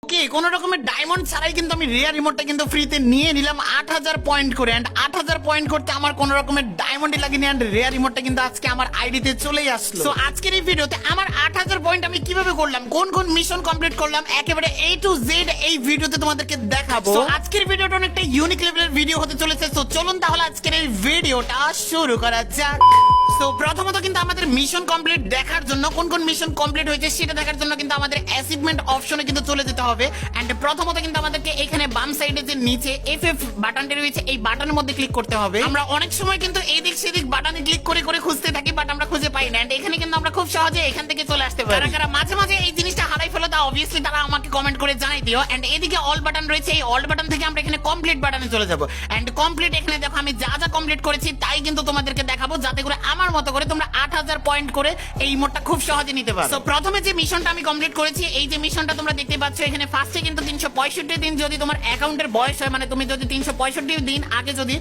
ওকে, কোন রকমের ডায়মন্ড ছাড়াই কিন্তু আমি রেয়ার রিমোটটা কিন্তু ফ্রিতে নিয়ে নিলাম 8000 পয়েন্ট করে। এন্ড 8000 পয়েন্ট করতে আমার কোন রকমের ডায়মন্ডই লাগেনি। এন্ড রেয়ার রিমোটটা কিন্তু আজকে আমার আইডিতে চলেই আসলো। সো আজকের এই ভিডিওতে আমার 8000 পয়েন্ট আমি কিভাবে করলাম, কোন কোন মিশন কমপ্লিট করলাম, একেবারে A to Z এই ভিডিওতে তোমাদেরকে দেখাবো। সো আজকের ভিডিওটা অনেকটা ইউনিক লেভেলের ভিডিও হতে চলেছে। সো চলুন তাহলে আজকের এই ভিডিওটা শুরু করা যাক। সো প্রথমত কিন্তু আমাদের মিশন কমপ্লিট দেখার জন্য, কোন কোন মিশন কমপ্লিট হয়েছে সেটা দেখার জন্য কিন্তু আমাদের অ্যাচিভমেন্ট অপশনে কিন্তু চলে যেতে হবে। এন্ড প্রথমত কিন্তু আমাদেরকে এখানে বাম সাইডে যে নিচে FF বাটনটি রয়েছে এই বাটনের মধ্যে ক্লিক করতে হবে। আমরা অনেক সময় কিন্তু এদিক সেদিক বাটনে ক্লিক করে করে খুঁজতে থাকি, বাট আমরা খুঁজে পাই না। এন্ড এখানে কিন্তু আমরা খুব সহজে এখান থেকে চলে আসতে পারি। কারা কারা মাঝে মাঝে এই জিনিসটা হারাই ফেলো তা অবভিয়াসলি তারা আমাকে কমেন্ট করে জানাই দিও। এন্ড এদিকে অল বাটন রয়েছে, এই অল বাটন থেকে আমরা এখানে কমপ্লিট বাটনে চলে যাব। এন্ড কমপ্লিট এখানে দেখো আমি যা যা কমপ্লিট করেছি তাই কিন্তু তোমাদেরকে দেখাবো, যাতে করে আমার মতো করে তোমরা 8000 পয়েন্ট করে এই মোডটা খুব সহজে নিতে পারো। সো প্রথমে যে মিশনটা আমি কমপ্লিট করেছি, এই যে মিশনটা তোমরা দেখতে পাচ্ছ, এখানে ফার্স্টে কিন্তু 365 দিন যদি তোমার অ্যাকাউন্টের বয়স হয়, মানে তুমি যদি 365 দিন আগে যদি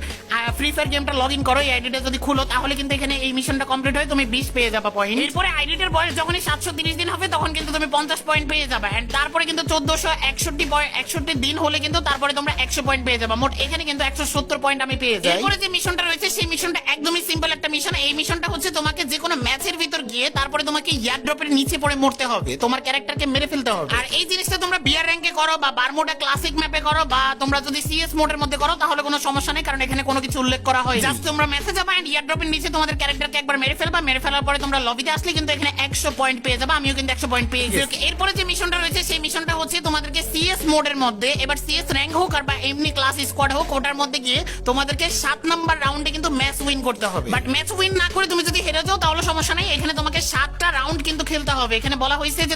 ফ্রি ফায়ার গেমটা লগ ইন করো, এই আইডিটা যদি খুলো, তাহলে কিন্তু এখানে এই মিশনটা কমপ্লিট হয়, তুমি 20 পেয়ে যাবে পয়েন্ট। এরপরে আইডিটার বয়স যখনই 730 দিন হবে তখন কিন্তু তুমি 50 পয়েন্ট পেয়ে যাবে। এন্ড তারপরে কিন্তু 1461 দিন হলে কিন্তু তারপরে তোমরা 100 পয়েন্ট পেয়ে যাবে। মোট এখানে কিন্তু 170 পয়েন্ট আমি পেয়ে যাই। এরপরে যে মিশনটা রয়েছে সেই মিশনটা একদমই সিম্পল একটা মিশন। এই মিশনটা হচ্ছে তোমাকে যে কোনো ম্যাচের ভিতর গিয়ে তারপরে তোমাকে ইয়ার ড্রপের নিচে পড়ে মরতে হবে, তোমার ক্যারেক্টারকে মেরে ফেলতে হবে। আর এই জিনিসটা তোমরা বিআর র্যাঙ্কে করো বা বারমুডা ক্লাসিক ম্যাপে করো বা তোমরা যদি সিএস মোডের মধ্যে করো তাহলে কোনো সমস্যা নেই, কারণ এখানে কোনো কিছু উল্লেখ করা হয়। জাস্ট তোমরা মেসেজ যাবা এন্ড ইয়ার ড্রপের নিচে তোমাদের ক্যারেক্টারকে একবার মেরে ফেলবা, মেরে ফেলার পরে তোমরা লবিতে আসলে কিন্তু এখানে 100 পয়েন্ট পেয়ে যাবে। আমিও কিন্তু 100 পয়েন্ট পেয়ে গেছি। এরপরে যে মিশনটা রয়েছে সেই মিশনটা হচ্ছে তোমাদেরকে সিএস মোডের মধ্যে, এবার সিএস র্যাঙ্ক হোক আর বা এমনি ক্লাস স্কোয়াড হোক, ওটার মধ্যে গিয়ে তোমাদেরকে 7 নাম্বার রাউন্ডে কিন্তু ম্যাচ উইন করতে হবে। বাট ম্যাচ উইন না করে তুমি যদি হেরে যাও তাহলে সমস্যা নেই, এখানে তোমাকে 7টা রাউন্ড কিন্তু খেলতে হবে। এখানে বলা হয়েছে যে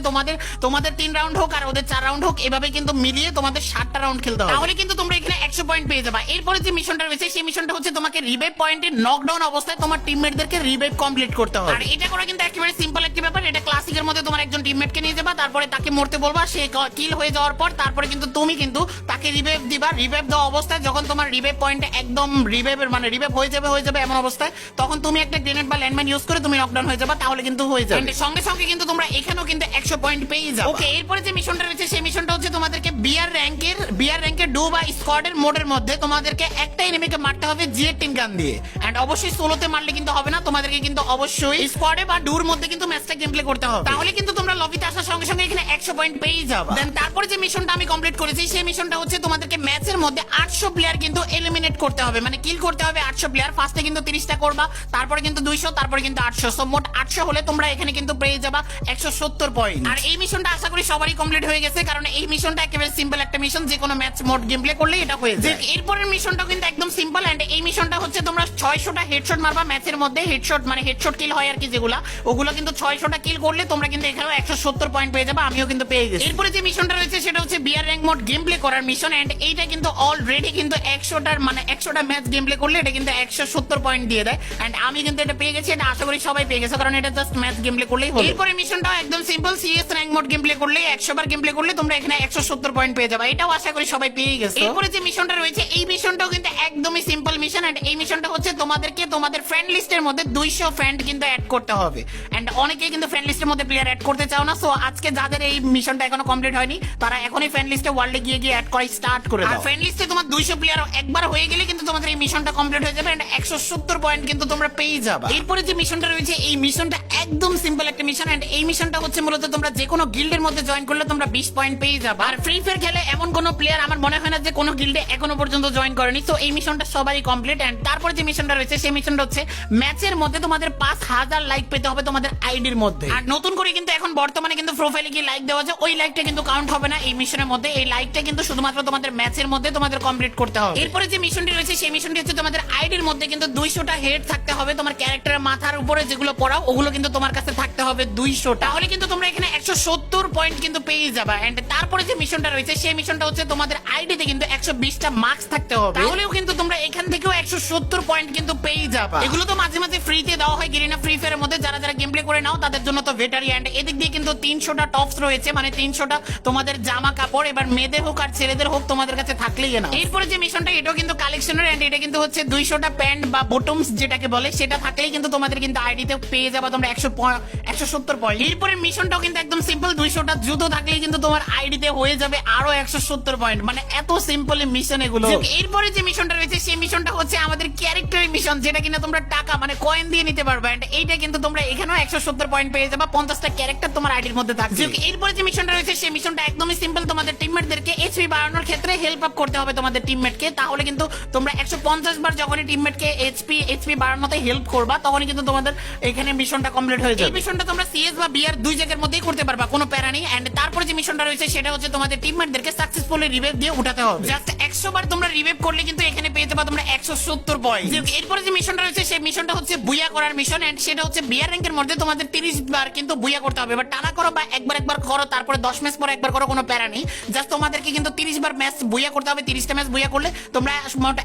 তোমাদের 3 রাউন্ড হোক আর ওদের 4 রাউন্ড হোক, এভাবে কিন্তু মিলিয়ে তোমাদের 7টা রাউন্ড খেলতে হবে, তাহলে কিন্তু তোমরা এখানে 100 পয়েন্ট পেয়ে যাবে। এরপরে যে মিশনটা রয়েছে সেই মিশনটা হচ্ছে তোমাকে রিভাইভ পয়েন্টে নকডাউন অবস্থায় তোমার টিমমেটদেরকে রিভাইভ কমপ্লিট করতে হবে। আর এটা করা কিন্তু একেবারে সিম্পল একটা ব্যাপার। এটা ক্লাসিকের মধ্যে তোমার একজন টিমমেটকে নিয়ে যাবা, তারপরে তাকে মরতে বলবা, সে কিল হয়ে যাওয়ার পর তারপরে কিন্তু তুমি কিন্তু তাকে রিভাইভ দিবা। রিভাইভ দেওয়া অবস্থায় যখন তোমার রিভাইভ পয়েন্টে একদম রিভাইভের মানে রিভাইভ হয়ে যাবে এমন অবস্থায়, তখন তুমি একটা গ্রেনেড বা ল্যান্ডমাইন ইউজ করে তুমি নকডাউন হয়ে যাবা, তাহলে কিন্তু হয়ে যাবে। সঙ্গে সঙ্গে কিন্তু তোমরা এখানেও কিন্তু 100 পয়েন্ট পেয়ে যাবে। ওকে, এরপরে যে মিশনটা রয়েছে সেই মিশনটা হচ্ছে তোমাদেরকে বিআর র্যাঙ্কের ডু বা স্কোয়াডের মোডের মধ্যে তোমাদেরকে একটা এনিমিকে মারতে হবে জিএ-10 গান দিয়ে। এন্ড অবশ্যই সোলোতে মারলে কিন্তু হবে না, তোমাদেরকে কিন্তু অবশ্যই স্কোয়াডে বা ডুর মধ্যে কিন্তু ম্যাচটা গেম প্লে করতে হবে, তাহলে কিন্তু তোমরা লবিতে আসার সঙ্গে সঙ্গে এখানে 100 পয়েন্ট পেয়ে যাবে। দেন তারপরে যে মিশনটা আমি কমপ্লিট করেছি সেই মিশনটা হচ্ছে তোমাদেরকে ম্যাচের মধ্যে 800 প্লেয়ার কিন্তু এলিমিনেট করতে হবে, মানে কিল করতে হবে 800 প্লেয়ার। ফার্স্টে কিন্তু 30টা করবা, তারপরে কিন্তু 200, তারপরে কিন্তু 800। সো মোট 800 হলে তোমরা এখানে কিন্তু পেয়ে যাবা 170 পয়েন্ট। আর এই মিশনটা আশা করি সবারই কমপ্লিট হয়ে গেছে, কারণ এই মিশনটা একেবারে সিম্পল একটা মিশন, যে কোনো ম্যাচ মোড গেম প্লে করলে এটা হয়ে যায়। এরপরের মিশনটা কিন্তু একদম সিম্পল। এন্ড এই মিশনটা হচ্ছে তোমরা 600টা হেডশট মারবা ম্যাচের মধ্যে। হেডশট মানে হেডশট কিল হয় আর কি, যেগুলো ওগুলো কিন্তু 600টা কিল করলে তোমরা কিন্তু এখানেও 170 পয়েন্ট পেয়ে যাবে। আমিও কিন্তু পেয়ে গেছি। এরপরে যে মিশনটা রয়েছে সেটা হচ্ছে BR rank mode game play করার মিশন। এন্ড এইটা কিন্তু অলরেডি কিন্তু 100টা ম্যাচ গেম প্লে করলে এটা কিন্তু 170 পয়েন্ট দিয়ে দেয়। এন্ড আমি কিন্তু এটা পেয়ে গেছি, এটা আশা করি সবাই পেয়ে গেছে, কারণ এটা জাস্ট ম্যাচ গেম প্লে করলেই হবে। এরপরে মিশনটাও একদম simple, CS rank mode game play করলে 100 বার গেম প্লে করলে তোমরা এখানে 170 পয়েন্ট পেয়ে যাবে। এটাও আশা করি সবাই পেয়ে গেছে। এরপরে যে মিশনটা রয়েছে এই মিশনটাও কিন্তু একদমই সিম্পল মিশন। এন্ড এই মিশনটা হচ্ছে তোমাদেরকে তোমাদের ফ্রেন্ড লিস্টের মধ্যে 200 ফ্রেন্ড কিন্তু অ্যাড করতে হবে। এন্ড অনেকেই কিন্তু ফ্রেন্ড লিস্টের মধ্যে প্লেয়ার অ্যাড করতে চাও না। সো আজকে যাদের এই মিশনটা এখনো কমপ্লিট হয়নি তারা এখনই ফ্রেন্ড লিস্টে ওয়ার্ল্ডে গিয়ে অ্যাড করা স্টার্ট করে দাও। আর ফ্রেন্ড লিস্টে তোমার 200 প্লেয়ার একবার হয়ে গেলে কিন্তু তোমাদের এই মিশনটা কমপ্লিট হয়ে যাবে। এন্ড 170 পয়েন্ট কিন্তু তোমরা পেয়ে যাবে। এরপরে যে মিশনটা রয়েছে এই মিশনটা একদম সিম্পল একটা মিশন। এন্ড এই মিশনটা হচ্ছে মূলত তোমরা যে কোনো গিল্ডের মধ্যে জয়েন করলে তোমরা 20 পয়েন্ট পেয়ে যাবে। আর ফ্রি ফায়ার খেলে এমন কোনো প্লেয়ার আমার মনে হয় না যে কোনো গিল্ডে এখনো পর্যন্ত জয়েন করেনি। তো এই মিশনটা সবারই কমপ্লিট। এন্ড তারপরে যে মিশনটা রয়েছে সেই মিশনটা হচ্ছে ম্যাচের মধ্যে তোমাদের 5000 লাইক পেতে হবে তোমাদের আইডির মধ্যে। আর নতুন করে কিন্তু এখন বর্তমানে কিন্তু প্রোফাইলে গিয়ে লাইক দেওয়া যায়, ওই লাইকটা কিন্তু কাউন্ট হবে না এই মিশনের মধ্যে। এই লাইকটা কিন্তু শুধুমাত্র তোমাদের ম্যাচের মধ্যে তোমাদের কমপ্লিট করতে হবে। এরপরে যে মিশনটি রয়েছে সেই মিশনটি হচ্ছে তোমাদের আইডির মধ্যে কিন্তু 200টা হেড থাকতে হবে, তোমার ক্যারেক্টারের মাথার উপরে যেগুলো পড়াও ওগুলো কিন্তু তোমার কাছে থাকতে হবে 200, তাহলে কিন্তু তোমরা এখানে 170 পয়েন্ট কিন্তু পেয়ে যাবে। এন্ড তারপরে যে মিশনটা রয়েছে সেই মিশনটা হচ্ছে তোমাদের আইডি আইডিতে কিন্তু 120টা মার্কস থাকতে হবে, তাহলেও কিন্তু তোমরা এখান থেকেও 170 পয়েন্ট কিন্তু পেয়ে যাবে। এগুলো তো মাঝে মাঝে ফ্রিতে দেওয়া হয় গেরিনা ফ্রি ফায়ারের মধ্যে, যারা যারা গেম প্লে করে নাও তাদের জন্য তো ভেটারি। এন্ড এদিক দিয়ে কিন্তু 300টা টপস রয়েছে, মানে 300টা তোমাদের জামা কাপড়, এবার মেয়েদের হোক আর ছেলেদের হোক তোমাদের কাছে থাকলেই না। এরপরে যে মিশনটা এটাও কিন্তু কালেকশনের, এন্ড এটা কিন্তু হচ্ছে 200টা প্যান্ট বা বটমস যেটাকে বলে, সেটা থাকলেই কিন্তু তোমাদের কিন্তু আইডিতে পেয়ে যাবে তোমরা 170 পয়েন্ট। এরপরে মিশনটাও কিন্তু একদম সিম্পল, 200টা জুতো থাকলেই কিন্তু তোমার আইডিতে হয়ে যাবে আরো 170 পয়েন্ট, মানে এত সিম্পল মিশন এগুলো। এরপরে যে মিশনটা রয়েছে সেই মিশনটা হচ্ছে আমাদের ক্যারেক্টার মিশন, যেটা কিনা তোমরা টাকা মানে কয়েন দিয়ে নিতে পারবে। এন্ড এইটা কিন্তু তোমরা এখানেও 170 পয়েন্ট পেয়ে যাবে, 50টা ক্যারেক্টার তোমার আইডির মধ্যে থাকবে। এরপরে যে মিশনটা রয়েছে সেই মিশনটা একদমই সিম্পল, তোমাদের টিমমেটদেরকে এইচপি বাড়ানোর ক্ষেত্রে হেল্প আপ করতে হবে তোমাদের টিমমেটকে, তাহলে কিন্তু তোমরা 150 বার যখনই টিমমেটকে এইচপি বাড়ানোতে হেল্প করবা তখনই কিন্তু তোমাদের এখানে মিশনটা কমপ্লিট হয়ে যাবে। এই মিশনটা তোমরা সিএস বা বিআর দুই জায়গার মধ্যেই করতে পারবা, কোনো প্যারা নেই। এন্ড তারপরে যে মিশনটা রয়েছে সেটা হচ্ছে তোমাদের টিমমেটদেরকে সাকসেসফুলি রিভাইভ দিয়ে উঠাতে হবে। জাস্ট 100 বার তোমরা রিভাইভ করলে কিন্তু এখানে পেয়ে যাবে তোমরা 170 পয়েন্ট। এরপরে যে মিশনটা রয়েছে সেই মিশনটা হচ্ছে বুয়া করার মিশন, এন্ড সেটা হচ্ছে বিআর র্যাঙ্কের মধ্যে তোমাদের 30 বার কিন্তু বুয়া করতে হবে। এবার টানা করো বা একবার করো, তারপরে 10 ম্যাচ পরে একবার করো, কোনো প্যারা নেই। জাস্ট তোমাদেরকে কিন্তু 30 বার ম্যাচ বুয়া করতে হবে, 30টা ম্যাচ বুয়া করলে তোমরা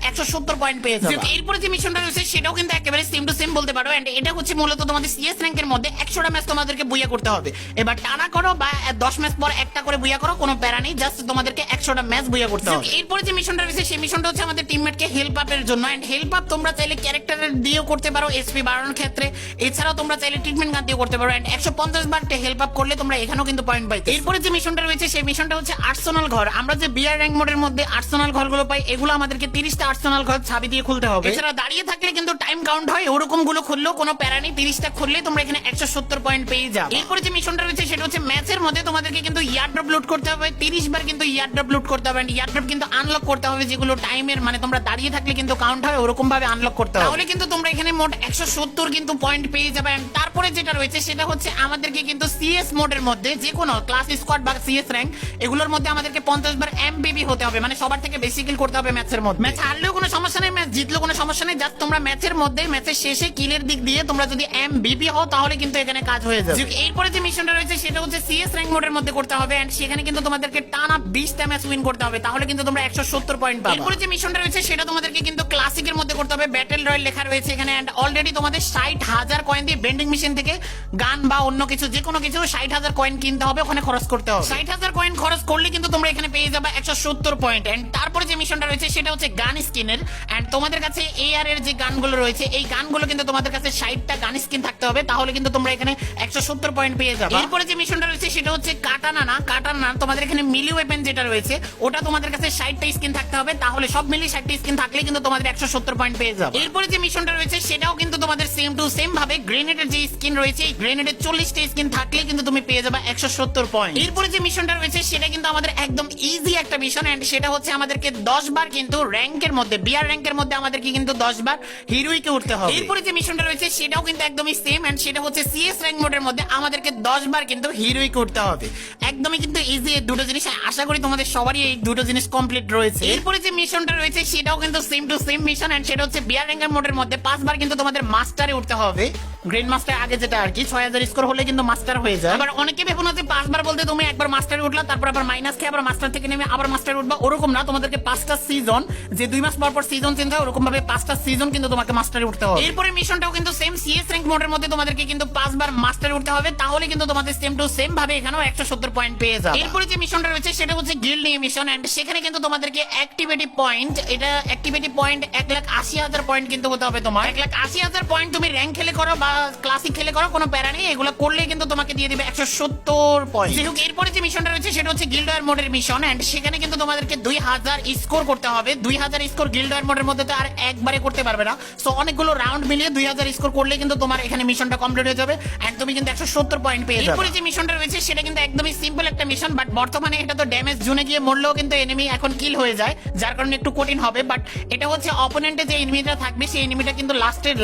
170 পয়েন্ট পেয়ে যাবে। এরপরে যে মিশনটা রয়েছে সেটাও কিন্তু একেবারে সেম টু সেম বলতে পারো, এন্ড এটা হচ্ছে মূলত তোমাদের সিএস র্যাঙ্কের মধ্যে 100টা ম্যাচ তোমাদেরকে বুয়া করতে হবে। এবার টানা করো বা 10 ম্যাচ পর একটা করে বুয়া করো, কোনো প্যারা নেই, জাস্ট তোমাদেরকে 100টা ম্যাচ বুয়া করতে হবে। এরপরে যে মিশনটা রয়েছে সেই মিশনটা হচ্ছে আমাদের টিমমেটকে হেল্প আপের জন্য, এন্ড হেল্প আপ তোমরা চাইলে ক্যারেক্টারের দিয়েও করতে পারো এসপি বাড়ানোর ক্ষেত্রে, এছাড়াও তোমরা চাইলে ট্রিটমেন্ট গান দিয়েও করতে পারো। এন্ড 150 বার হেল্প আপ করলে তোমরা এখানেও কিন্তু পয়েন্ট পাইতে। এরপরে যে মিশনটা রয়েছে সেই মিশনটা হচ্ছে আর্সেনাল ঘর। আমরা যে বিআর র্যাঙ্ক মোডের মধ্যে আর্সেনাল ঘরগুলো পাই, এগুলো আমাদেরকে 30টা আর্সেনাল ঘর ছাবি দিয়ে খুলতে হবে। এছাড়া দাঁড়িয়ে থাকলে কিন্তু টাইম কাউন্ট হয়, ওরকম গুলো খুললেও কোনো প্যারা নেই, 30টা খুললে তোমরা এখানে 170 পয়েন্ট পেয়ে যাবে। এরপরে যে মিশনটা রয়েছে সেটা হচ্ছে ম্যাচের মধ্যে তোমাদেরকে কিন্তু ইয়ারড্রপ লুট করতে হবে, 30 বার কিন্তু ইয়ারড্রপ লুট করতে হবে। ইয়ারড্রপ কিন্তু আনলক করতে হবে, যেগুলো টাইমের মানে তোমরা দাঁড়িয়ে থাকলে কিন্তু কাউন্ট হয়, ওরকম ভাবে আনলক করতে হবে, তাহলে কিন্তু তোমরা এখানে মোট 170 কিন্তু পয়েন্ট পেয়ে যাবে। তারপরে যেটা রয়েছে সেটা হচ্ছে আমাদেরকে কিন্তু সিএস মোডের মধ্যে যে কোনো ক্লাস স্কোয়াড বা সিএস র্যাঙ্ক এগুলোর মধ্যে আমাদেরকে 50 বার এমবিবি হতে হবে, মানে সবার থেকে বেশি কিল করতে হবে ম্যাচের মধ্যে। ম্যাচ হারলেও কোনো সমস্যা নেই, ম্যাচ জিতলেও কোনো সমস্যা নেই, জাস্ট তোমরা ম্যাচের মধ্যে ম্যাচের শেষে কিলের দিক দিয়ে তোমরা যদি এমবিবি হও তাহলে কিন্তু এখানে কাজ হয়ে যাবে। এরপরে যে মিশনটা রয়েছে সেটা হচ্ছে সিএস র্যাঙ্ক মোডের মধ্যে করতে হবে, এন্ড সেখানে কিন্তু তোমাদেরকে টানা 20টা ম্যাচ উইন করতে হবে, তাহলে কিন্তু তোমরা 170 পয়েন্ট পাবে। এরপরে যে মিশনটা রয়েছে সেটা তোমাদেরকে কিন্তু ক্লাসিকের মধ্যে করতে হবে, ব্যাটেল রয়্যাল লেখা রয়েছে এখানে, এন্ড অলরেডি তোমাদের 60,000 কয়েন দিয়ে বেন্ডিং মেশিন থেকে গান বা অন্য কিছু যে কোনো কিছু 60,000 কয়েন কিনতে হবে, ওখানে খরচ করতে হবে। 60,000 কয়েন খরচ করলে কিন্তু তোমরা এখানে পেয়ে যাবে 170 পয়েন্ট। এন্ড তারপরে যে মিশনটা রয়েছে সেটা হচ্ছে গান স্কিনের, এন্ড তোমাদের কাছে এআর এর যে গানগুলো রয়েছে এই গানগুলো কিন্তু তোমাদের কাছে 60টা গান স্কিন থাকতে হবে, তাহলে কিন্তু তোমরা এখানে 170 পয়েন্ট পেয়ে যাবে। এরপরে যে মিশনটা রয়েছে সেটা হচ্ছে কাটানা তোমাদের এখানে মিলি ওয়েপেন যেটা রয়েছে ওটা তোমাদের কাছে 60টা স্কিন থাকতে হবে, তাহলে সব মিলিয়ে 60টা স্কিন থাকলে কিন্তু তোমাদের 170 পয়েন্ট পেয়ে যাবে। এরপরে যে মিশনটা রয়েছে সেটাও কিন্তু তোমাদের সেম টু সেম ভাবে গ্রেনেডের যে স্কিন রয়েছে এই গ্রেনেডের 40টা স্কিন থাকলে কিন্তু তুমি পেয়ে যাবে 170 পয়েন্ট। এরপরে যে মিশনটা রয়েছে সেটা কিন্তু আমাদের একদম ইজি একটা মিশন, এন্ড সেটা হচ্ছে আমাদেরকে 10 বার কিন্তু র্যাঙ্কের মধ্যে বিআর র্যাঙ্কের মধ্যে আমাদেরকে কিন্তু 10 বার হিরোইকে উঠতে হবে। এরপরে যে মিশনটা রয়েছে সেটাও কিন্তু একদমই সেম, এন্ড সেটা হচ্ছে সিএস র্যাঙ্ক মোডের মধ্যে আমাদেরকে 10 বার কিন্তু হিরোইকে উঠতে হবে, একদমই কিন্তু ইজি এই দুটো জিনিস। আশা করি তোমাদের সবারই এই দুটো জিনিস কমপ্লিট রয়েছে। এরপরে যে মিশনটা রয়েছে সেটাও কিন্তু সেম টু সেম মিশন, এন্ড সেটা হচ্ছে বিআর র্যাঙ্কের মোডের মধ্যে 5 বার কিন্তু তোমাদের মাস্টারে উঠতে হবে, গ্রেড মাস্টার আগে যেটা আর কি 6000 স্কোর হলে কিন্তু মাস্টার হয়ে যায়। আবার অনেকে ভেবো না যে 5 বার বলতে তুমি একবার মাস্টারে উঠলা তারপর আবার মাইনাস খেয়ে আবার মাস্টার থেকে নেমে আবার মাস্টারে উঠবা, ওরকম না, তোমাদেরকে 5টা সিজন যে 2 মাস পর পর সিজন চেঞ্জ হয় ওরকম ভাবে 5টা সিজন কিন্তু তোমাকে মাস্টারে উঠতে হবে। এরপরে মিশনটাও কিন্তু সেম সিএস র্যাঙ্ক মোডের মধ্যে তোমাদেরকে কিন্তু 5 বার মাস্টারে উঠতে হবে, তাহলে কিন্তু তোমাদের সেম টু সেম ভাবে এখানেও 170 পয়েন্ট পেয়ে যাবে। এরপরে যে মিশনটা রয়েছে সেটা হচ্ছে গিল্ড নিয়ে মিশন, এন্ড সেখানে কিন্তু তোমাদেরকে অ্যাক্টিভিটি পয়েন্ট, এটা অ্যাক্টিভিটি পয়েন্ট 1,80,000 পয়েন্ট কিন্তু হতে হবে তোমার। 1,80,000 পয়েন্ট তুমি র্যাঙ্ক খেলে করো বা ক্লাসিক খেলে করো, কোনো প্যারা নেই, এগুলো করলে কিন্তু তোমাকে দিয়ে দিবে 170 পয়েন্ট। এরপরে যে মিশনটা রয়েছে সেটা হচ্ছে গিল্ড ওয়ার মোডের মিশন, এন্ড সেখানে কিন্তু তোমাদেরকে 2000 স্কোর করতে হবে। 2000 স্কোর গিল্ড ওয়ার মোডের মধ্যে তো আর একবারে করতে পারবে না, সো অনেকগুলো রাউন্ড মিলিয়ে 2000 স্কোর করলে কিন্তু তোমার এখানে মিশনটা কমপ্লিট হয়ে যাবে, এন্ড তুমি কিন্তু 170 পয়েন্ট পেয়ে যাবে। এরপরে যে মিশনটা রয়েছে সেটা কিন্তু একদমই সিম্পল একটা মিশন, বাট বর্তমানে এটা তো ড্যামেজ জোনে গিয়ে মরলেও কিন্তু এনিমি এখন কিল হয়ে যায়, যার কারণে একটু কঠিন হবে, বাট এটা হচ্ছে অপোনেন্টে যে এনিমিটা থাকবে সেই এনিমিটা কিন্তু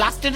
লাস্টের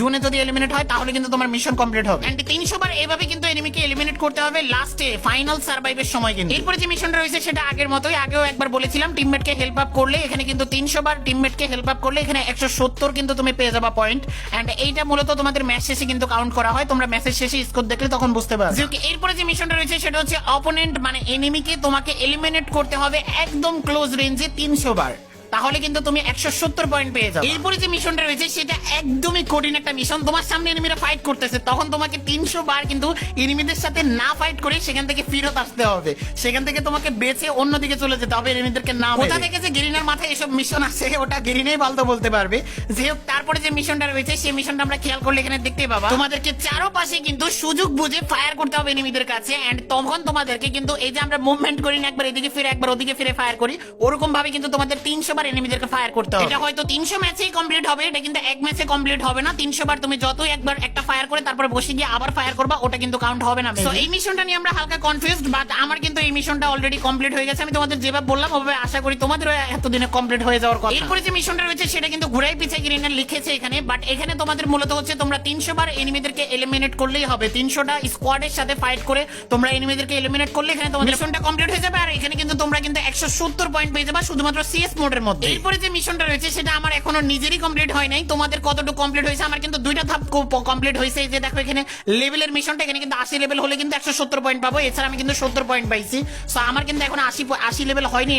জোনে যদি এলিমিনেট হয় তাহলে কিন্তু তোমার মিশন কমপ্লিট হবে। এন্ড 300 বার এভাবে কিন্তু এনিমিকে এলিমিনেট করতে হবে লাস্টে ফাইনাল সার্ভাইভের সময়। কিন্তু এরপরে যে মিশনটা রয়েছে সেটা আগের মতোই, আগেও একবার বলেছিলাম টিমমেটকে হেল্প আপ করলে এখানে কিন্তু 300 বার টিমমেটকে হেল্প আপ করলে এখানে 170 কিন্তু তুমি পেয়ে যাবা পয়েন্ট। এন্ড এইটা মূলত তোমাদের ম্যাচ শেষে কিন্তু কাউন্ট করা হয়, তোমরা ম্যাচের শেষে স্কোর দেখলে তখন বুঝতে পারবে। এরপরে যে মিশনটা রয়েছে সেটা হচ্ছে অপোনেন্ট মানে এনিমিকে তোমাকে এলিমিনেট করতে হবে একদম ক্লোজ রেঞ্জে 300 বার, তাহলে কিন্তু তুমি 170 পয়েন্ট পেয়ে যাবে। এরপরে যে মিশনটা রয়েছে সেটা একদমই কঠিন একটা মিশন। তোমার সামনে এনিমিরা ফাইট করতেছে, তখন তোমাকে 300 বার কিন্তু এনিমিদের সাথে না ফাইট করে সেখান থেকে ফিরত আসতে হবে, সেখান থেকে তোমাকে বেঁচে অন্যদিকে চলে যেতে হবে এনিমিদেরকে না। কোথা থেকে যে গেরিনার মাথায় এসব মিশন আছে ওটা গেরিনাই ভালো বলতে পারবে। যে হোক, তারপরে যে মিশনটা রয়েছে সেই মিশনটা আমরা খেয়াল করলে এখানে দেখতে পাবা তোমাদেরকে চারপাশে কিন্তু সুযোগ বুঝে ফায়ার করতে হবে এনিমিদের কাছে। এন্ড তখন তোমাদেরকে কিন্তু এই যে আমরা মুভমেন্ট করি না, একবার এদিকে ফিরে একবার ওদিকে ফিরে ফায়ার করি, ওরকম ভাবে কিন্তু তোমাদের 300 বার এনিমিদেরকে ফায়ার করতে হবে। এটা হয়তো 300 ম্যাচেই কমপ্লিট হবে, এটা কিন্তু এক ম্যাচে কমপ্লিট হবে না। 300 বার তুমি যতই একবার একটা ফায়ার করে তারপরে বসে গিয়ে আবার ফায়ার করবা, ওটা কিন্তু কাউন্ট হবে না। সো এই মিশনটা নিয়ে আমরা হালকা কনফিউজড, বাট আমার কিন্তু এই মিশনটা অলরেডি কমপ্লিট হয়ে গেছে। আমি তোমাদের যেভাবে বললাম ওভাবে আশা করি তোমাদেরও এতদিনে কমপ্লিট হয়ে যাওয়ার কথা। এরপরে যে মিশনটা রয়েছে সেটা কিন্তু ঘুরাই পিছে গ্রিনার লিখেছে এখানে, বাট এখানে তোমাদের মূলত হচ্ছে তোমরা 300 বার এনিমিদেরকে এলিমিনেট করলেই হবে। 300টা স্কোয়াডের সাথে ফাইট করে তোমরা এনিমিদেরকে এলিমিনেট করলে এখানে তোমাদের মিশনটা কমপ্লিট হয়ে যাবে। আর এখানে কিন্তু তোমরা কিন্তু 170 পয়েন্ট পেয়ে যাবে শুধুমাত্র সিএস মোডের মধ্যে। এরপরে যে মিশনটা রয়েছে সেটা আমার এখনো নিজেরই কমপ্লিট হয় নাই। তোমাদের কতটুকু কমপ্লিট হয়েছে? আমার কিন্তু 2টা ধাপ কমপ্লিট হয়েছে। এই যে দেখো এখানে লেভেলের মিশনটা, এখানে কিন্তু 80 লেভেল হলে কিন্তু 170 পয়েন্ট পাবো, এছাড়া আমি কিন্তু 70 পয়েন্ট পাইছি। সো আমার কিন্তু এখন 80 লেভেল হয়নি।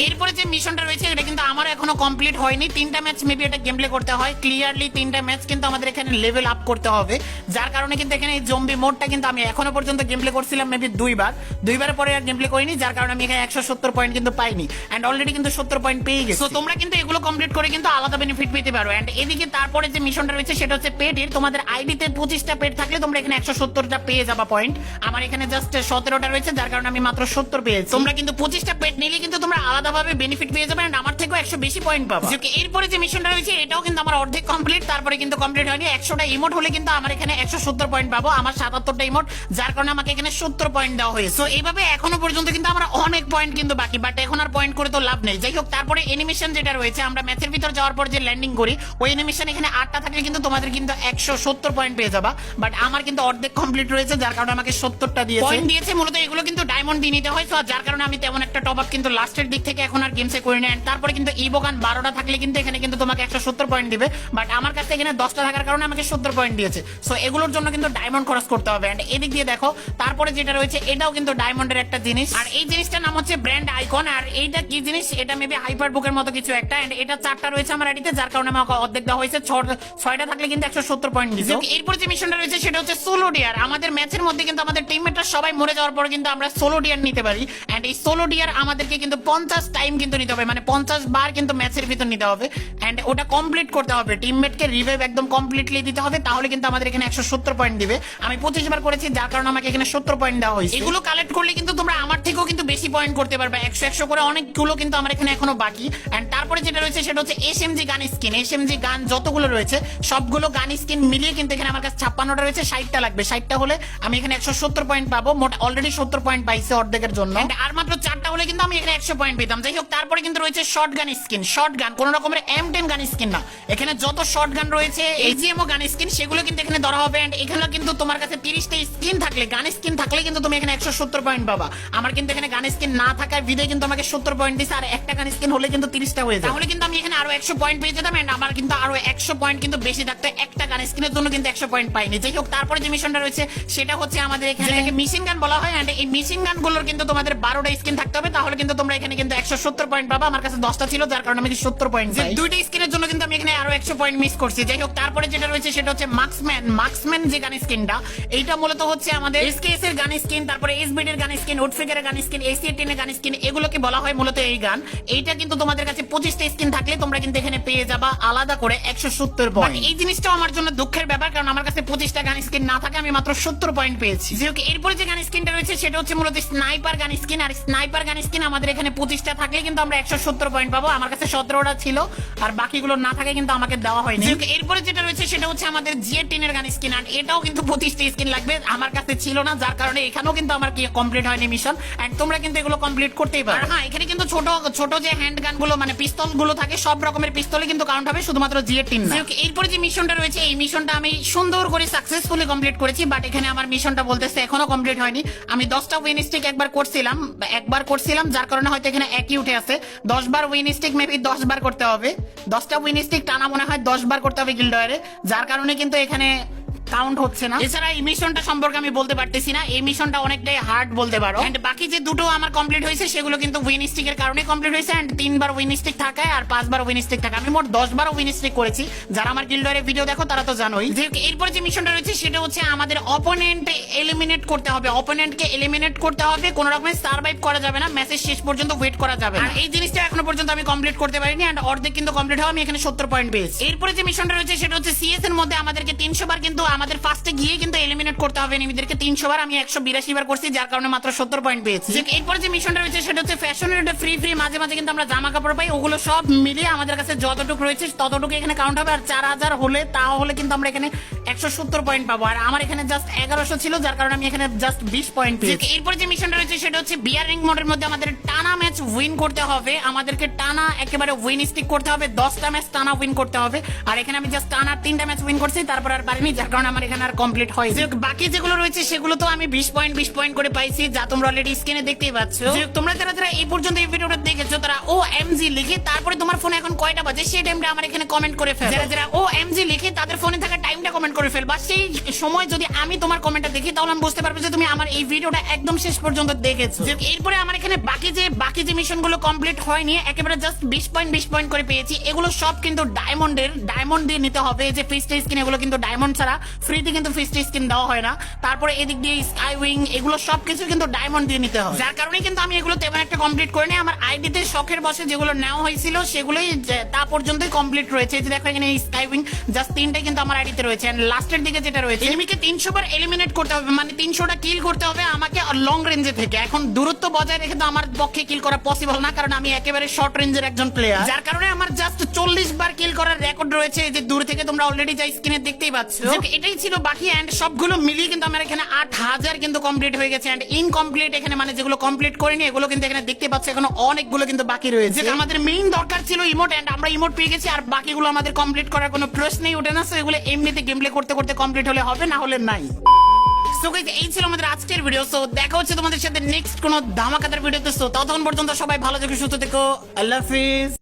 এরপরে যে মিশনটা রয়েছে এটা কিন্তু আমার এখনো কমপ্লিট হয়নি। 3টা ম্যাচ মেবি এটা গেম প্লে করতে হয় ক্লিয়ারলি, 3টা ম্যাচ কিন্তু আমাদের এখানে লেভেল আপ করতে হবে, যার কারণে কিন্তু এখানে এই জম্বি মোডটা কিন্তু আমি এখনো পর্যন্ত গেম প্লে করছিলাম মেবি 2বার পরে আর গেম প্লে করিনি, যার কারণে আমি এখানে 170 পয়েন্ট কিন্তু পাইনি। এন্ড অলরেডি কিন্তু 70 পয়েন্ট পেয়ে গেছি। সো তোমরা কিন্তু এগুলো কমপ্লিট করে কিন্তু আলাদা বেনিফিট পেতে পারো। এন্ড এদিকে তারপরে যে মিশনটা রয়েছে সেটা হচ্ছে পেটের। তোমাদের আইডিতে 25টা পেট থাকলে তোমরা এখানে 170টা পেয়ে যাবা পয়েন্ট। আমার এখানে জাস্ট 17টা রয়েছে, যার কারণে আমি মাত্র 70 পেয়েছি। তোমরা কিন্তু 25টা পেট নিলে কিন্তু তোমরা আলাদাভাবে বেনিফিট পেয়ে যাবে, এন্ড আমার থেকেও 100 বেশি পয়েন্ট পাবা। এরপরে যে মিশনটা রয়েছে এটাও কিন্তু আমার অর্ধেক কমপ্লিট, তারপরে কিন্তু কমপ্লিট হয়নি। 100টা ইমোট হলে কিন্তু আমার এখানে 170 পয়েন্ট পাবো, আমার 77টা ইমোট, যার কারণে আমাকে এখানে 70 পয়েন্ট দেওয়া হয়েছে। সো এইভাবে এখনো পর্যন্ত কিন্তু আমার অনেক পয়েন্ট কিন্তু বাকি, বাট এখন আর পয়েন্ট করে তো লাভ নেই। যাই হোক, তারপরে এনিমেশন যেটা রয়েছে আমরা ম্যাচের ভিতর যাওয়ার পর যে ল্যান্ডিং করি ওই এনিমেশন এখানে 8টা থাকলে কিন্তু তোমাদের কিন্তু 170 পয়েন্ট পেয়ে যাবা, বাট আমার কিন্তু অর্ধেক কমপ্লিট রয়েছে, যার কারণে আমাকে 70টা দিয়েছে। মূলত এগুলো কিন্তু ডায়মন্ড দিয়ে নিতে হয়, যার কারণে আমি তেমন একটা টপ আপ কিন্তু লাস্টের দিক থেকে এখন আর গেমসে করি না। তারপরে কিন্তু ইবোগান 12টা থাকলে কিন্তু এখানে কিন্তু তোমাকে 170 পয়েন্ট দিবে, বাট আমার কাছে এখানে 10টা থাকার কারণে আমাকে 70 পয়েন্ট দিয়েছে। সো এগুলোর জন্য কিন্তু ডায়মন্ড খরচ করতে হবে। এন্ড এদিক দিয়ে দেখো তারপরে যেটা রয়েছে এটাও কিন্তু ডায়মন্ডের একটা জিনিস, আর এই জিনিসটার নাম হচ্ছে ব্র্যান্ড আইকন। আর এইটা কি জিনিস? এটা মেবি হাইপার বুকের মতো কিছু একটা। এন্ড এটা 4টা রয়েছে আমার আইডিতে, যার কারণে আমাকে অর্ধেক দেওয়া হয়েছে। 6টা থাকলে কিন্তু 170 পয়েন্ট দিছে। এরপর যে মিশনটা রয়েছে সেটা হচ্ছে সোলো ডিয়ার। আমাদের ম্যাচের মধ্যে কিন্তু আমাদের টিমমেটরা সবাই মরে যাওয়ার পর কিন্তু আমরা সোলো ডিয়ার নিতে পারি। এন্ড এই সোলো ডিয়ার আমাদেরকে কিন্তু 50 টাইম কিন্তু নিতে হবে, মানে 50 বার কিন্তু ম্যাচের ভিতর নিতে হবে। এন্ড ওটা কমপ্লিট করতে হবে, টিমমেটকে রিভাইভ একদম কমপ্লিটলি দিতে হবে, তাহলে কিন্তু আমাদের এখানে 170 পয়েন্ট দিবে। আমি 25 বার করেছি, যার কারণে আমাকে এখানে 70 পয়েন্ট দেওয়া হয়েছে। এগুলো কালেক্ট করলে কিন্তু তোমরা আমার থেকেও কিন্তু বেশি পয়েন্ট করতে পারবে, 100 করে অনেকগুলো কিন্তু আমার এখানে এখনো বাকি। এন্ড তারপরে যেটা রয়েছে সেটা হচ্ছে এসএমজি গান স্কিন। এসএমজি গান যতগুলো রয়েছে সবগুলো গান স্কিন মিলিয়ে কিন্তু এখানে আমার কাছে 56টা রয়েছে, 60টা লাগবে। 60টা হলে আমি এখানে 170 পয়েন্ট পাবো। মোট অলরেডি 70 পয়েন্ট পাইছে অর্ধেকের জন্য, আর মাত্র 4টা হলে কিন্তু আমি এখানে 100 পয়েন্ট পেতাম। যাই হোক, তারপরে কিন্তু রয়েছে short gun skin. Short gun কোন রকমের M10 গান স্কিন না, এখানে যত শর্ট গান রয়েছে AGMO গান স্কিন সেগুলো কিন্তু এখানে ধরা হবে। এন্ড এখানে কিন্তু তোমার কাছে 30টা স্কিন থাকলে, গান স্কিন থাকলে কিন্তু তুমি এখানে 170 পয়েন্ট পাবা। আমার কিন্তু এখানে গান স্কিন না থাকার ভিডিও কিন্তু আমাকে 70 পয়েন্ট দিছে, আর একটা গান স্কিন হলে কিন্তু 30টা হয়ে যায়, তাহলে কিন্তু আমি এখানে আরো 100 পয়েন্ট পেয়ে যেতাম। এন্ড আমার কিন্তু আরো 100 পয়েন্ট কিন্তু বেশি থাকতো, একটা গান স্কিনের জন্য কিন্তু 100 পয়েন্ট পাইনি। যাই হোক, তারপরে যে মিশনটা রয়েছে সেটা হচ্ছে আমাদের এখানে মিশিং গান বলা হয়। এন্ড এই মিশিং গান গুলোর কিন্তু তোমাদের 12টা স্কিন থাকতে হবে, তাহলে কিন্তু তোমরা এখানে কিন্তু 170 পয়েন্ট পাবা। আমার কাছে 10টা ছিল, যার কারণে আমি 70 পয়েন্ট পাই। 2টা স্কিনের জন্য কিন্তু আমি এখানে আরো 100 পয়েন্ট মিস করছি। যাই হোক, তারপরে যেটা রয়েছে সেটা হচ্ছে মার্কসম্যান যে গান স্কিনটা, এইটা মূলত হচ্ছে আমাদের SKS এর গান স্কিন, তারপরে SBD এর গান স্কিন, উডফিগারের গান স্কিন, AC18 এর গান স্কিন, এগুলোকে বলা হয় মূলত এই গান। এইটা কিন্তু তোমাদের কাছে 25টা স্কিন থাকলে তোমরা কিন্তু এখানে পেয়ে যাবা আলাদা করে 170 পয়েন্ট। এই জিনিসটাও আমার জন্য দুঃখের ব্যাপার, কারণ আমার কাছে 25টা গান স্কিন না থাকে আমি মাত্র 70 পয়েন্ট পেয়েছি। এরপরে যে গান স্কিনটা রয়েছে সেটা হচ্ছে মূলত স্নাইপার গান স্কিন। আর স্নাইপার গান স্কিন আমাদের এখানে 25টা থাকলে কিন্তু আমরা 170 পয়েন্ট পাবো। আমার কাছে 17টা ছিল, আর বাকিগুলো না থাকে কিন্তু আমাকে দেওয়া হয়নি। এরপরে যেটা রয়েছে সেটা হচ্ছে আমাদের G10 এর গান স্কিন, আর এটাও কিন্তু 25টা স্কিন লাগবে, আমার কাছে ছিল না, যার কারণে এখানেও কিন্তু আমার কি কমপ্লিট হয়নি মিশন। এন্ড তোমরা কিন্তু এগুলো কমপ্লিট করতেই পারো। হ্যাঁ, এখানে কিন্তু ছোট ছোট যে হ্যান্ড গান গুলো মানে পিস্তল গুলো থাকে সব রকমের পিস্তলে কিন্তু কাউন্ট হবে, শুধুমাত্র জিএ টিন না। এরপরে যে মিশনটা রয়েছে এই মিশনটা আমি সুন্দর করে সাকসেসফুলি কমপ্লিট করেছি, বাট এখানে আমার মিশনটা বলতেছে এখনো কমপ্লিট হয়নি। আমি 10টা উইন স্টিক একবার করছিলাম, যার কারণে হয়তো এখানে একই উঠে আছে। 10 বার উইন স্টিক মেবি 10 বার করতে হবে, 10টা উইন স্টিক টানা মনে হয় 10 বার করতে হবে গিল্ড ওয়ারে, যার কারণে কিন্তু এখানে কাউন্ট হচ্ছে না। এছাড়া এই মিশনটা সম্পর্কে আমি বলতে পারতেছি না, এই মিশনটা অনেকটাই হার্ড বলতে পারো। এন্ড বাকি যে দুটো আমার কমপ্লিট হয়েছে সেগুলো কিন্তু উইন স্টিকের কারণে কমপ্লিট হয়েছে। এন্ড 3 বার উইন স্টিক থাকায় আর 5 বার উইন স্টিক থাকে, আমি মোট 10 বার উইন স্টিক করেছি। যারা আমার গিল্ডওয়ারে ভিডিও দেখো তারা তো জানোই। যে এরপর যে মিশনটা রয়েছে সেটা হচ্ছে আমাদের অপোনেন্ট এলিমিনেট করতে হবে, অপোনেন্টকে এলিমিনেট করতে হবে, কোনো রকমের সার্ভাইভ করা যাবে না, ম্যাচের শেষ পর্যন্ত ওয়েট করা যাবে না। আর এই জিনিসটা এখনো পর্যন্ত আমি কমপ্লিট করতে পারিনি, এন্ড অর্ধেক কিন্তু কমপ্লিট হওয়া, আমি এখানে 70 পয়েন্ট পেয়েছি। এরপরে যে মিশনটা রয়েছে সেটা হচ্ছে সিএস এর মধ্যে আমাদেরকে 300 বার কিন্তু আমাদের ফার্স্টে গিয়ে কিন্তু এলিমিনেট করতে হবে এনিমিদেরকে 300 বার, আমি 182 বার করছি, যার কারণে মাত্র 70 পয়েন্ট পেয়েছি। এরপর যে মিশনটা রয়েছে সেটা হচ্ছে ফ্যাশনের ফ্রি মাঝে মাঝে কিন্তু আমরা জামা কাপড় পাই, ওগুলো সব মিলিয়ে আমাদের কাছে যতটুকু রয়েছে ততটুকু এখানে কাউন্ট হবে। আর 4000 হলে তাহলে কিন্তু আমরা এখানে 170 পয়েন্ট পাবো, আর আমার এখানে জাস্ট 1100 ছিল, যার কারণে আমি এখানে জাস্ট 20 পয়েন্ট পেয়েছি। এরপর যে মিশনটা রয়েছে সেটা হচ্ছে বিয়ার রিং মোডের মধ্যে আমাদের টানা ম্যাচ উইন করতে হবে, আমাদেরকে টানা একেবারে উইন স্টিক করতে হবে, 10টা ম্যাচ টানা উইন করতে হবে। আর এখানে আমি জাস্ট টানা 3টা ম্যাচ উইন করছি, তারপর আর পারিনি, যার কারণে আমার এখানে আর কমপ্লিট হয়। বাকি যেগুলো রয়েছে সেগুলো তো আমি 20 পয়েন্ট করে পাইছি, যা তোমরা অলরেডি স্ক্রিনে দেখতেই পাচ্ছ। তোমরা যারা এই পর্যন্ত এই ভিডিওটা দেখেছো তারা ও এমজি লিখে তারপরে তোমার ফোনে এখন কয়টা বাজে সেই টাইমটা আমার এখানে কমেন্ট করে ফেল। যারা ও এমজি লিখে তাদের ফোনে থাকা টাইমটা কমেন্ট করে ফেল, বা সেই সময় যদি আমি তোমার কমেন্টটা দেখি তাহলে আমি বুঝতে পারবো যে তুমি আমার এই ভিডিওটা একদম শেষ পর্যন্ত দেখেছো। এরপরে আমার এখানে বাকি যে মিশনগুলো কমপ্লিট হয়নি, একেবারে জাস্ট 20 পয়েন্ট করে পেয়েছি। এগুলো সব কিন্তু ডায়মন্ড দিয়ে নিতে হবে, যে ফিস্ট স্কিন এগুলো কিন্তু ডায়মন্ড ছাড়া ফ্রিতে কিন্তু ফিস্ট স্কিন দেওয়া হয় না। তারপরে এদিক দিয়ে স্কাই উইং এগুলো সবকিছু কিন্তু ডায়মন্ড দিয়ে নিতে হবে, যার কারণে কিন্তু আমি এগুলো তেমন একটা কমপ্লিট করে নিই। আমার আইডিতে শখের বসে যেগুলো নেওয়া হয়েছিল সেগুলোই তা পর্যন্তই কমপ্লিট রয়েছে। যে দেখো এখানে স্কাই উইং জাস্ট 3টাই কিন্তু আমার আইডিতে রয়েছে। এন্ড লাস্টের দিকে যেটা রয়েছে এনিমিকে 300 বার এলিমিনেট করতে হবে, মানে 300টা কিল করতে হবে আমাকে লং রেঞ্জে থেকে। এখন দূরত্ব বজায় রেখে তো আমার পক্ষে কিল করা পসিবল না, কারণ আমি একেবারে শর্ট রেঞ্জের একজন প্লেয়ার, যার কারণে আমার জাস্ট 40 বার কিল করার রেকর্ড রয়েছে, যে দূর থেকে তোমরা অলরেডি যা স্ক্রিনে দেখতেই পাচ্ছ। এটাই ছিল বাকি, এন্ড সবগুলো মিলিয়ে কিন্তু আমার এখানে 8000 কিন্তু কমপ্লিট হয়ে গেছে। এন্ড ইনকমপ্লিট এখানে মানে যেগুলো কমপ্লিট করিনি এগুলো কিন্তু এখানে দেখতে পাচ্ছ এখনো অনেকগুলো কিন্তু বাকি রয়েছে। আমাদের মেইন দরকার ছিল ইমোট, এন্ড আমরা ইমোট পেয়ে গেছি, আর বাকিগুলো আমাদের কমপ্লিট করার কোনো প্রশ্নই ওঠে না। সো এগুলো এমনিতে গেম প্লে করতে করতে কমপ্লিট হলে হবে, না হলে নাই। সো গাইস এই ছিল আমাদের আজকের ভিডিও। সো দেখা হচ্ছে তোমাদের সাথে নেক্সট কোনো ধামাকাদার ভিডিওতে। সো ততক্ষণ পর্যন্ত সবাই ভালো থেকো, সুস্থ থেকো, আল্লাহ হাফেজ।